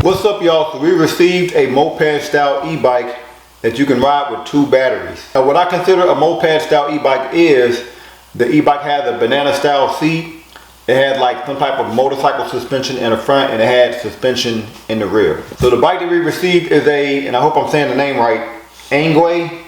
What's up, y'all? So we received a moped style e-bike that you can ride with 2 batteries. Now what I consider a moped style e-bike is the e-bike has a banana style seat. It had like some type of motorcycle suspension in the front and it had suspension in the rear. So the bike that we received is and I hope I'm saying the name right, ENGWE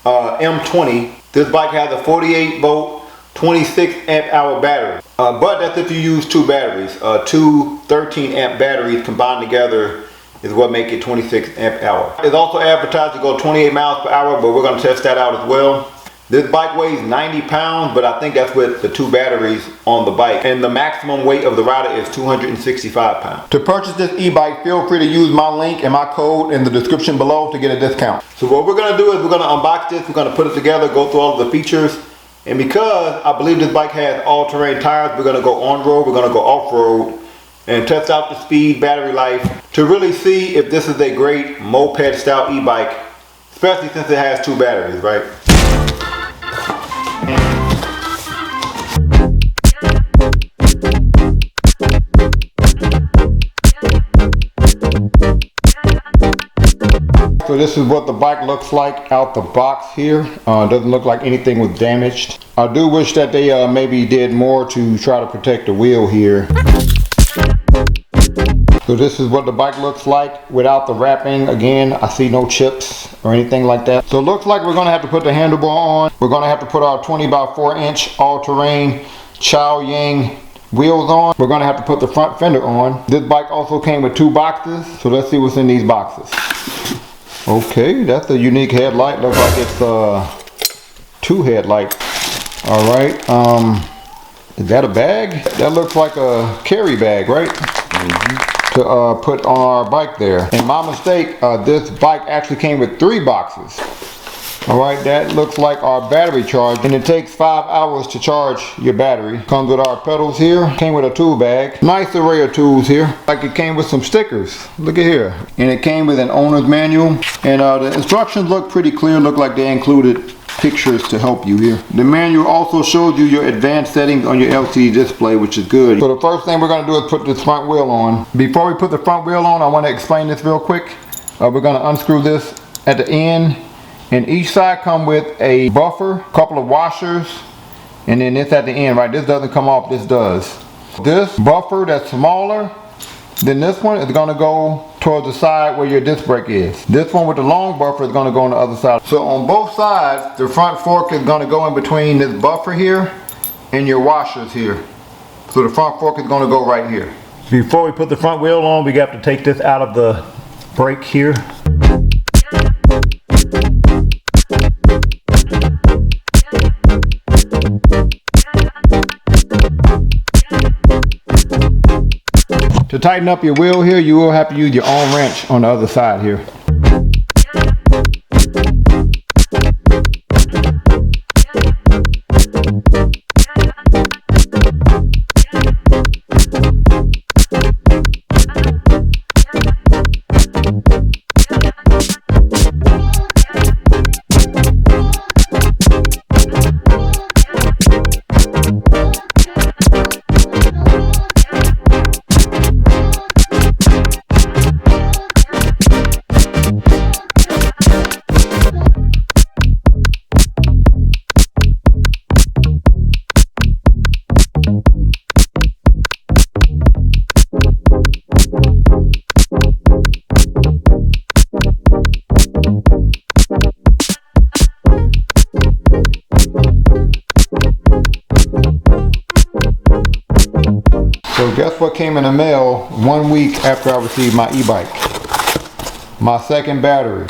M20. This bike has a 48 volt 26 amp hour battery, but that's if you use 2 batteries. 2 13 amp batteries combined together is what make it 26 amp hour. It's also advertised to go 28 miles per hour, but we're going to test that out as well. This bike weighs 90 pounds, but I think that's with the 2 batteries on the bike, and the maximum weight of the rider is 265 pounds. To purchase this e-bike, feel free to use my link and my code in the description below to get a discount. So what we're going to do is we're going to unbox this, we're going to put it together, go through all of the features. And because I believe this bike has all-terrain tires, we're going to go on-road, we're going to go off-road, and test out the speed, battery life, to really see if this is a great moped-style e-bike, especially since it has 2 batteries, right? So this is what the bike looks like out the box here. Doesn't look like anything was damaged. I do wish that they maybe did more to try to protect the wheel here. So this is what the bike looks like without the wrapping. Again, I see no chips or anything like that. So it looks like we're gonna have to put the handlebar on. We're gonna have to put our 20 by 4 inch all-terrain Chow Yang wheels on. We're gonna have to put the front fender on. This bike also came with 2 boxes. So let's see what's in these boxes. Okay, that's a unique headlight. Looks like it's 2 headlights. All right, is that a bag? That looks like a carry bag, right? To put on our bike there. And my mistake, this bike actually came with 3 boxes. All right, that looks like our battery charge, and it takes 5 hours to charge your battery. Comes with our pedals here. Came with a tool bag. Nice array of tools here. Like it came with some stickers. Look at here. And it came with an owner's manual. And the instructions look pretty clear. Look like they included pictures to help you here. The manual also shows you your advanced settings on your LCD display, which is good. So the first thing we're going to do is put this front wheel on. Before we put the front wheel on, I want to explain this real quick. We're going to unscrew this at the end. And each side come with a buffer, couple of washers, and then this at the end, right? This doesn't come off, this does. This buffer that's smaller than this one is gonna go towards the side where your disc brake is. This one with the long buffer is gonna go on the other side. So on both sides, the front fork is gonna go in between this buffer here and your washers here. So the front fork is gonna go right here. Before we put the front wheel on, we got to take this out of the brake here. To tighten up your wheel here, you will have to use your own wrench on the other side here. So guess what came in the mail 1 week after I received my e-bike? My second battery.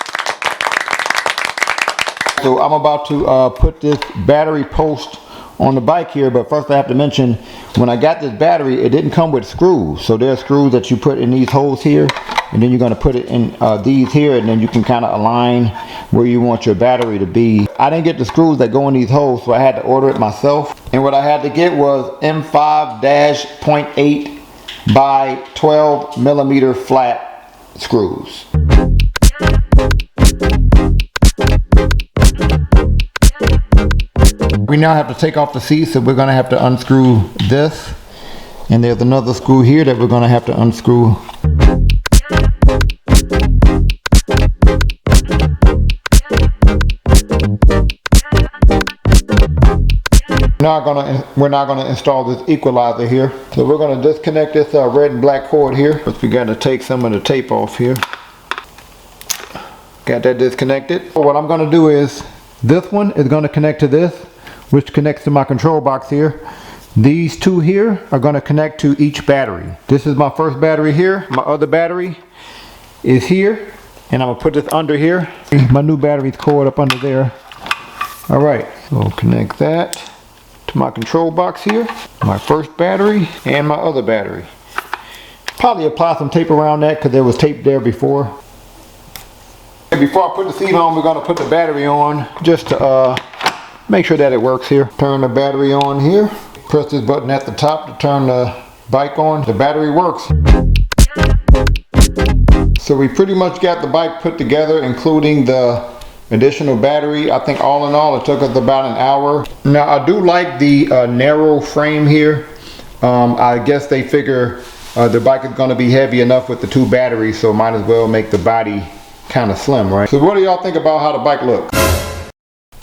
So I'm about to put this battery post on the bike here, but first I have to mention, when I got this battery, it didn't come with screws. So there are screws that you put in these holes here, and then you're going to put it in these here, and then you can kind of align where you want your battery to be. I didn't get the screws that go in these holes, so I had to order it myself. And what I had to get was M5-0.8 by 12 millimeter flat screws. We now have to take off the seat, so we're going to have to unscrew this. And there's another screw here that we're going to have to unscrew. We're not gonna install this equalizer here. So we're gonna disconnect this red and black cord here. But we gotta take some of the tape off here. Got that disconnected. So what I'm gonna do is, this one is gonna connect to this, which connects to my control box here. These two here are gonna connect to each battery. This is my first battery here. My other battery is here. And I'm gonna put this under here. My new battery's cord up under there. All right, so connect that to my control box here. My first battery and my other battery. Probably apply some tape around that because there was tape there before. And before I put the seat on, we're gonna put the battery on just to make sure that it works here. Turn the battery on here. Press this button at the top to turn the bike on. The battery works. So we pretty much got the bike put together, including the additional battery. I think all in all it took us about an hour. Now I do like the narrow frame here. I guess they figure the bike is going to be heavy enough with the two batteries, so might as well make the body kind of slim, right? So what do y'all think about how the bike looks?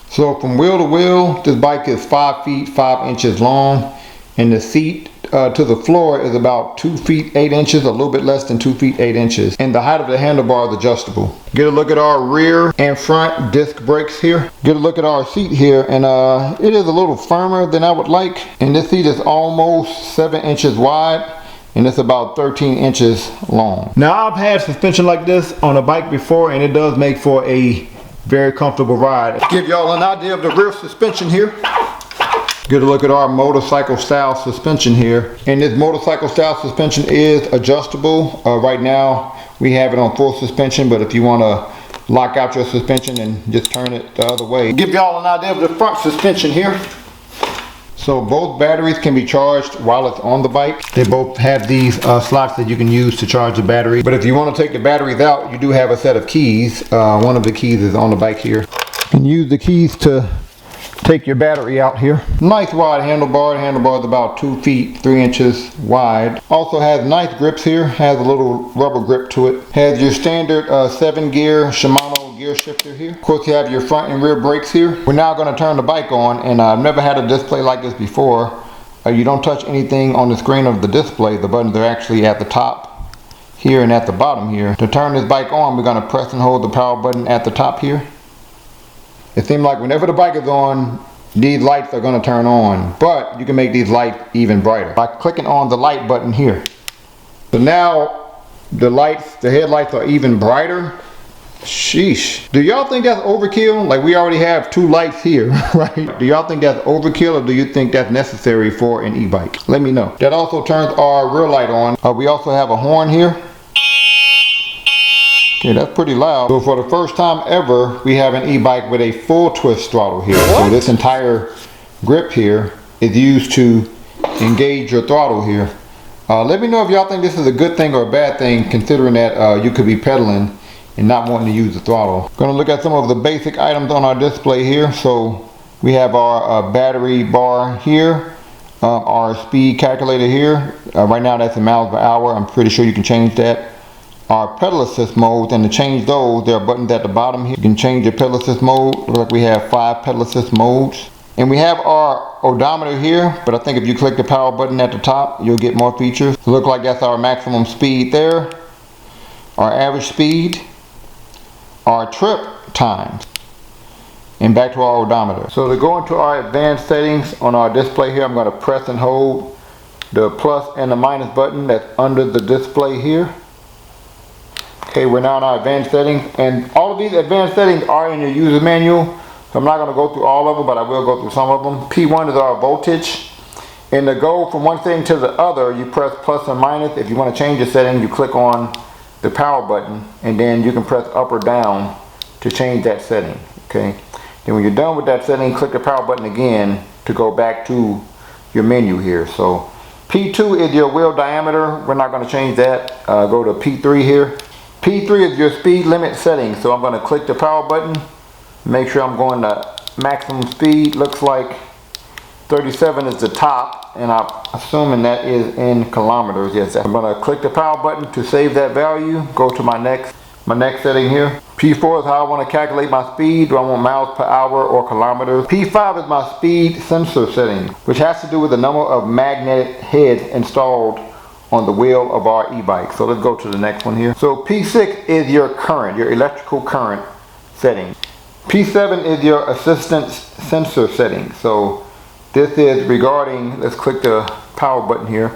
So from wheel to wheel, this bike is 5 feet 5 inches long, and the seat to the floor is about 2 feet 8 inches, a little bit less than 2 feet 8 inches. And the height of the handlebar is adjustable. Get a look at our rear and front disc brakes here. Get a look at our seat here, and it is a little firmer than I would like. And this seat is almost 7 inches wide, and it's about 13 inches long. Now I've had suspension like this on a bike before, and it does make for a very comfortable ride. Give y'all an idea of the rear suspension here. Get a look at our motorcycle style suspension here. And this motorcycle style suspension is adjustable. Right now we have it on full suspension, but if you want to lock out your suspension and just turn it the other way. Give y'all an idea of the front suspension here. So both batteries can be charged while it's on the bike. They both have these slots that you can use to charge the battery. But if you want to take the batteries out, you do have a set of keys. One of the keys is on the bike here. You can use the keys to take your battery out here. Nice wide handlebar. The handlebar is about 2 feet 3 inches wide. Also has nice grips here. Has a little rubber grip to it. Has your standard 7-gear Shimano gear shifter here. Of course you have your front and rear brakes here. We're now going to turn the bike on, and I've never had a display like this before. You don't touch anything on the screen of the display. The buttons are actually at the top here and at the bottom here. To turn this bike on, we're going to press and hold the power button at the top here. It seems like whenever the bike is on, these lights are going to turn on, but you can make these lights even brighter by clicking on the light button here. So now the headlights are even brighter. Sheesh. Do y'all think that's overkill? Like, we already have 2 lights here, right? Do y'all think that's overkill, or do you think that's necessary for an e-bike? Let me know. That also turns our rear light on. We also have a horn here. Okay, that's pretty loud. So for the first time ever, we have an e-bike with a full twist throttle here. What? So this entire grip here is used to engage your throttle here. Let me know if y'all think this is a good thing or a bad thing, considering that you could be pedaling and not wanting to use the throttle. Going to look at some of the basic items on our display here. So we have our battery bar here, our speed calculator here. Right now that's in miles per hour. I'm pretty sure you can change that. Our pedal assist modes, and to change those, there are buttons at the bottom here. You can change your pedal assist mode. Looks like we have 5 pedal assist modes. And we have our odometer here, but I think if you click the power button at the top, you'll get more features. So look like that's our maximum speed there, our average speed, our trip times, and back to our odometer. So to go into our advanced settings on our display here, I'm going to press and hold the plus and the minus button that's under the display here. Okay, we're now in our advanced settings, and all of these advanced settings are in your user manual, so I'm not going to go through all of them, but I will go through some of them. P1 is our voltage, and to go from one setting to the other, you press plus and minus. If you want to change the setting, you click on the power button, and then you can press up or down to change that setting. Okay, then when you're done with that setting, click the power button again to go back to your menu here. So P2 is your wheel diameter. We're not going to change that. Go to P3 here. P3 is your speed limit setting, so I'm going to click the power button, make sure I'm going to maximum speed. Looks like 37 is the top, and I'm assuming that is in kilometers. Yes, I'm going to click the power button to save that value. Go to my next setting here. P4 is how I want to calculate my speed. Do I want miles per hour or kilometers? P5 is my speed sensor setting, which has to do with the number of magnetic heads installed on the wheel of our e-bike. So let's go to the next one here. So P6 is your current, your electrical current setting. P7 is your assistance sensor setting. So this is regarding, let's click the power button here.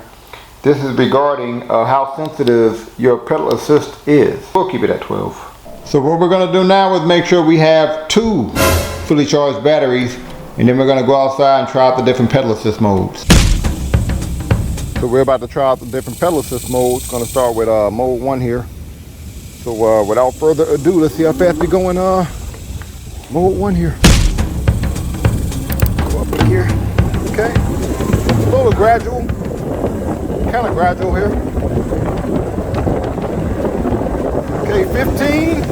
This is regarding how sensitive your pedal assist is. We'll keep it at 12. So what we're going to do now is make sure we have 2 fully charged batteries, and then we're going to go outside and try out the different pedal assist modes. So we're about to try out the different pedal assist modes. Going to start with mode 1 here. So without further ado, let's see how fast we go in mode 1 here. Go up in here. Okay. A little gradual. Kind of gradual here. Okay, 15.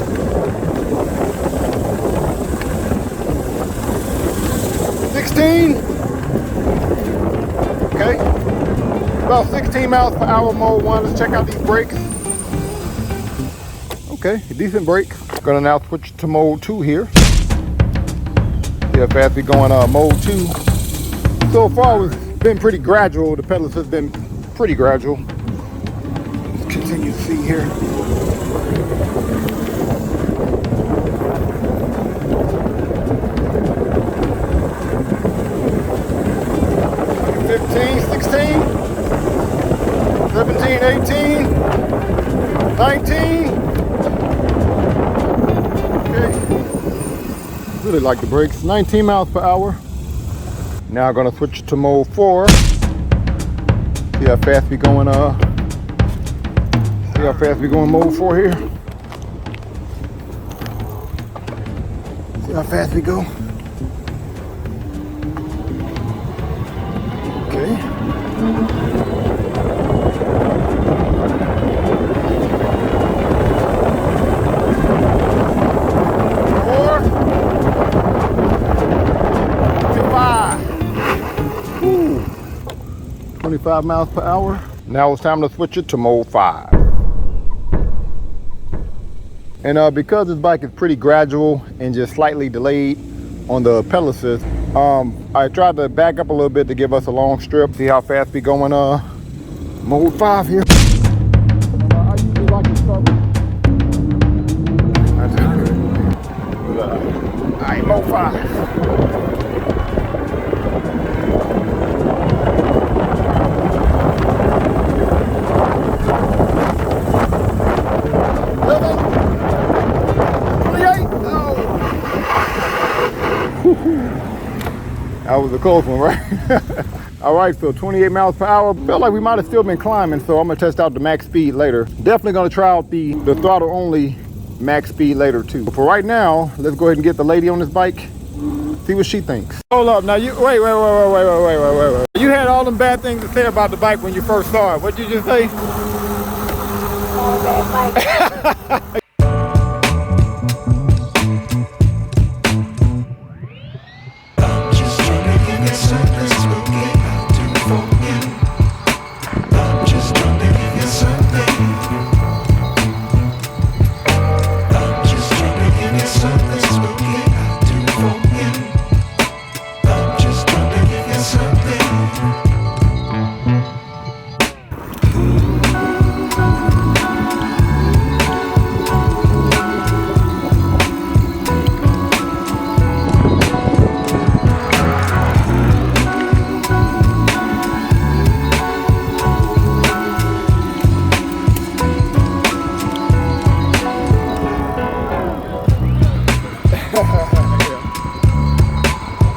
16. Okay. About 16 miles per hour mode 1. Let's check out these brakes. Okay, decent brake. Gonna now switch to mode 2 here. See how fast we go in mode 2. So far it's been pretty gradual. The pedals has been pretty gradual. Let's continue to see here. $15, $16, $17, $18, $19. Okay. Really like the brakes. 19 miles per hour. Now I'm gonna switch to mode 4. See how fast we going see how fast we go in mode 4 here. See how fast we go. Okay. Four. 5. Woo. 25 miles per hour. Now it's time to switch it to mode 5. And because this bike is pretty gradual and just slightly delayed on the pedal assist, I tried to back up a little bit to give us a long strip. See how fast we going mode 5 here. I usually like to start with alright, mode 5. That was a close one, right? All right, so 28 miles per hour. Felt like we might have still been climbing, so I'm gonna test out the max speed later. Definitely gonna try out the throttle only max speed later too. But for right now, let's go ahead and get the lady on this bike, see what she thinks. Hold up, now you, wait. You had all them bad things to say about the bike when you first saw it. What did you just say? All bad bike.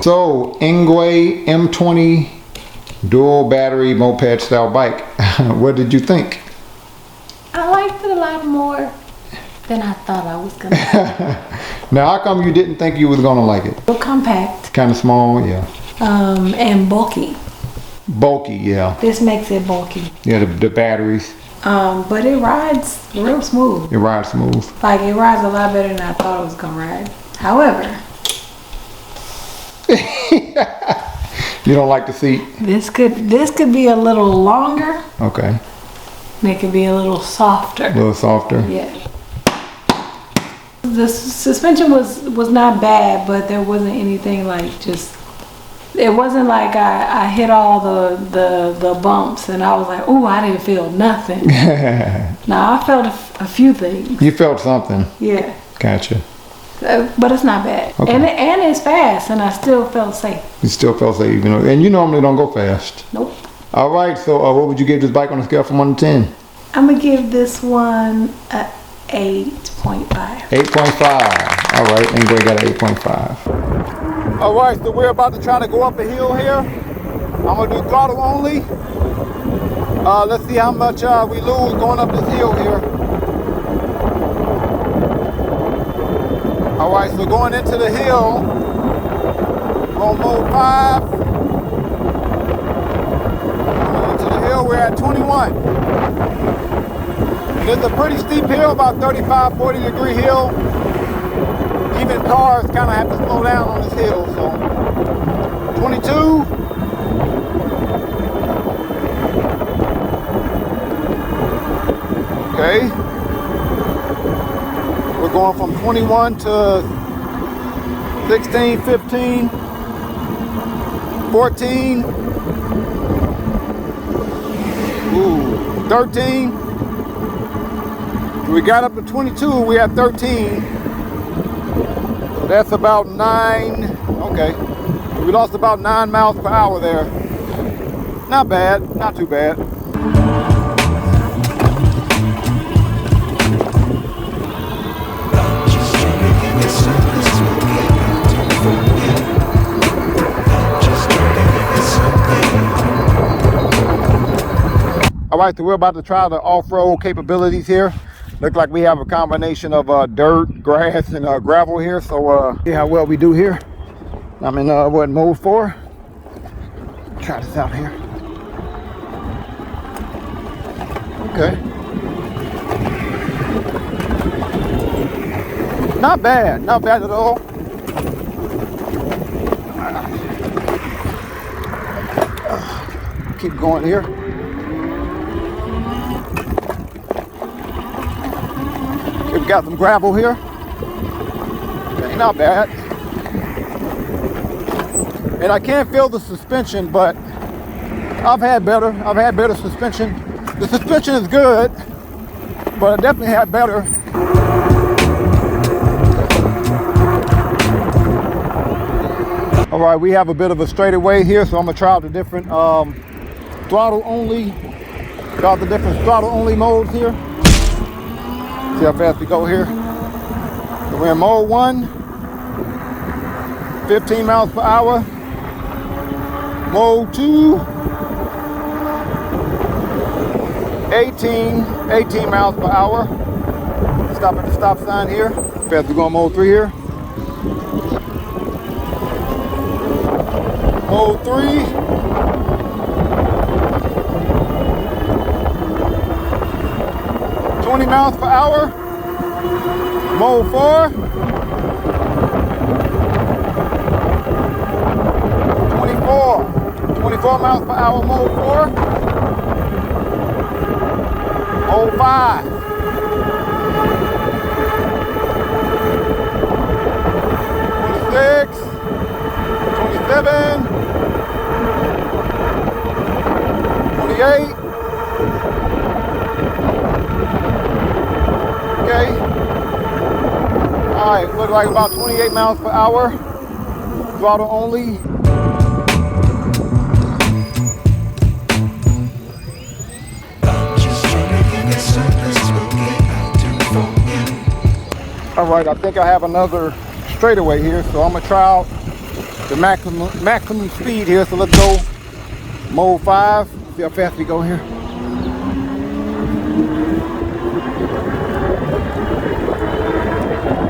So, ENGWE M20 dual battery moped style bike. What did you think? I liked it a lot more than I thought I was gonna. Now, how come you didn't think you was gonna like it? So compact. Kind of small, yeah. And bulky. Bulky, yeah. This makes it bulky. Yeah, the batteries. But it rides real smooth. It rides smooth. Like it rides a lot better than I thought it was gonna ride. However, you don't like the seat? this could be a little longer. Okay. And it could be a little softer. A little softer. Yeah. the suspension was not bad, but there wasn't anything like just. It wasn't like I hit all the bumps and I was like, oh, I didn't feel nothing. No, I felt a few things. You felt something. Yeah. Gotcha. But it's not bad. Okay. And it's fast, and I still felt safe. You still felt safe, even though, and you normally don't go fast. Nope. All right, so what would you give this bike on a scale from 1 to 10? I'm gonna give this one a 8.5. 8.5. All right, ENGWE got an 8.5. All right, so we're about to try to go up a hill here. I'm gonna do throttle only. Let's see how much we lose going up this hill here. All right, so going into the hill, on mode 5. Going into the hill, we're at 21. And it's a pretty steep hill, about 35, 40 degree hill. Even cars kind of have to slow down on this hill, so 22. Okay. We're going from 21 to 16, 15, 14, 13. We got up to 22, we had 13. So that's about 9, okay. We lost about 9 miles per hour there. Not bad, not too bad. All right, so we're about to try the off-road capabilities here. Look like we have a combination of dirt, grass, and gravel here. So see how well we do here. I'm in what, mode 4? Try this out here. Okay. Not bad at all. Keep going here. We've got some gravel here. Okay, not bad. And I can't feel the suspension, but I've had better suspension. The suspension is good, but I definitely had better. All right, we have a bit of a straightaway here, so I'm gonna try out the different throttle only modes here. See how fast we go here. So we're in mode 1, 15 miles per hour. Mode 2, 18 miles per hour. Stop at the stop sign here. Fast we go in mode 3 here. Mode 3. Miles per hour. Mode 4. 24 miles per hour. Mode 4. Mode 5. 26. 27. 28. Okay. All right, look like about 28 miles per hour. Throttle only. All right, I think I have another straightaway here, so I'm gonna try out the maximum speed here. So let's go mode 5. See how fast we go here.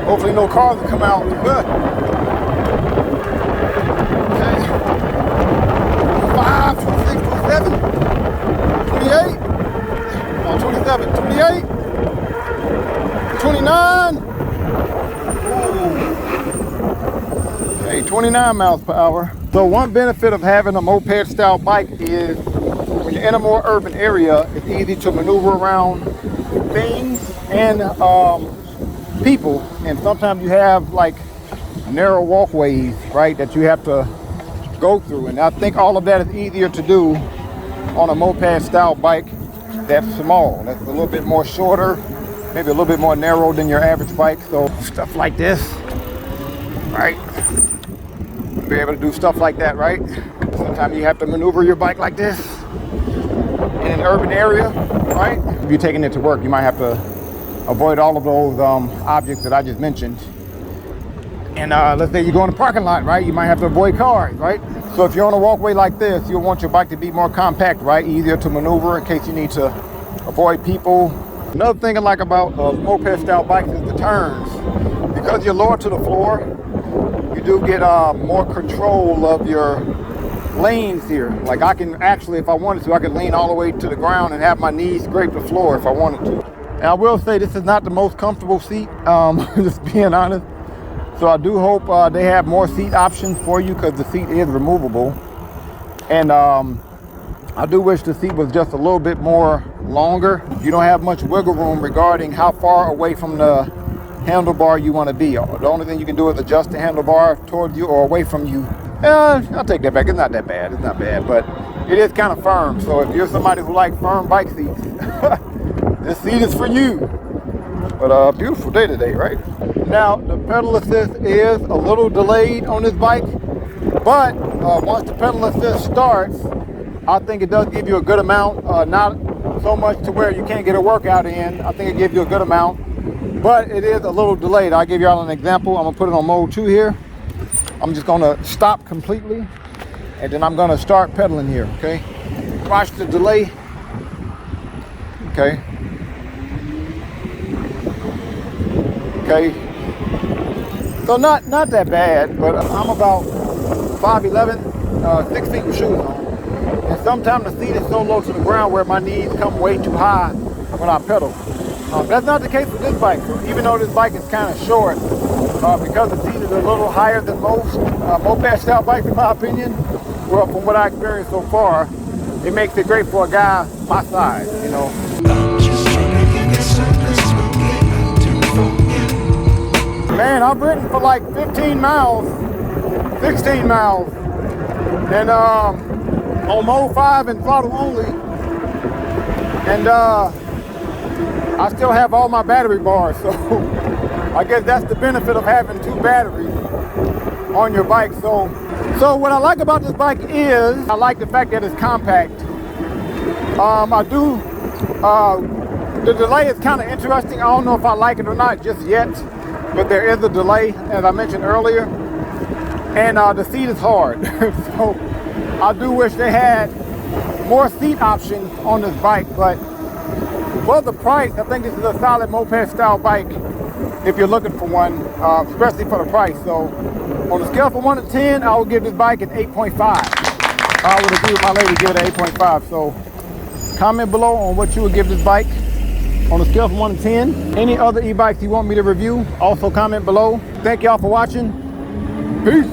Hopefully no cars will come out. Good. Okay. 5, 26, 27, 28, no, 27, 28, 29. Okay, 29 miles per hour. So one benefit of having a moped style bike is when you're in a more urban area, it's easy to maneuver around things and people, and sometimes you have like narrow walkways, right, that you have to go through, and I think all of that is easier to do on a moped style bike that's small, that's a little bit more shorter, maybe a little bit more narrow than your average bike. So stuff like this, right, be able to do stuff like that, right? Sometimes you have to maneuver your bike like this in an urban area, right? If you're taking it to work, you might have to avoid all of those objects that I just mentioned. And let's say you go in the parking lot, right? You might have to avoid cars, right? So if you're on a walkway like this, you'll want your bike to be more compact, right? Easier to maneuver in case you need to avoid people. Another thing I like about moped style bikes is the turns. Because you're lower to the floor, you do get more control of your lanes here. Like I can actually, if I wanted to, I could lean all the way to the ground and have my knees scrape the floor if I wanted to. And I will say this is not the most comfortable seat, just being honest. So I do hope they have more seat options for you, because the seat is removable. And I do wish the seat was just a little bit more longer. You don't have much wiggle room regarding how far away from the handlebar you want to be. The only thing you can do is adjust the handlebar towards you or away from you. I'll take that back. It's not that bad. It's not bad, but it is kind of firm. So if you're somebody who likes firm bike seats, this seat is for you. But beautiful day today, right? Now, the pedal assist is a little delayed on this bike, but once the pedal assist starts, I think it does give you a good amount, not so much to where you can't get a workout in. I think it gives you a good amount, but it is a little delayed. I'll give y'all an example. I'm gonna put it on mode 2 here. I'm just gonna stop completely, and then I'm gonna start pedaling here, okay? Watch the delay, okay? Okay, so not that bad, but I'm about 5'11", 6 feet with shoes on. And sometimes the seat is so low to the ground where my knees come way too high when I pedal. That's not the case with this bike. Even though this bike is kind of short, because the seat is a little higher than most moped style bikes, in my opinion, well, from what I experienced so far, it makes it great for a guy my size, you know. Man, I've ridden for like 15 miles, 16 miles, and on mode 5 and throttle only, and I still have all my battery bars, so I guess that's the benefit of having 2 batteries on your bike. So what I like about this bike is I like the fact that it's compact. The delay is kind of interesting. I don't know if I like it or not just yet, but there is a delay, as I mentioned earlier, and the seat is hard. So I do wish they had more seat options on this bike, but for the price, I think this is a solid moped style bike if you're looking for one, especially for the price. So on a scale from 1 to 10, I would give this bike an 8.5. I would agree with my lady, give it an 8.5. So comment below on what you would give this bike on a scale from 1 to 10. Any other e-bikes you want me to review, also comment below. Thank y'all for watching. Peace.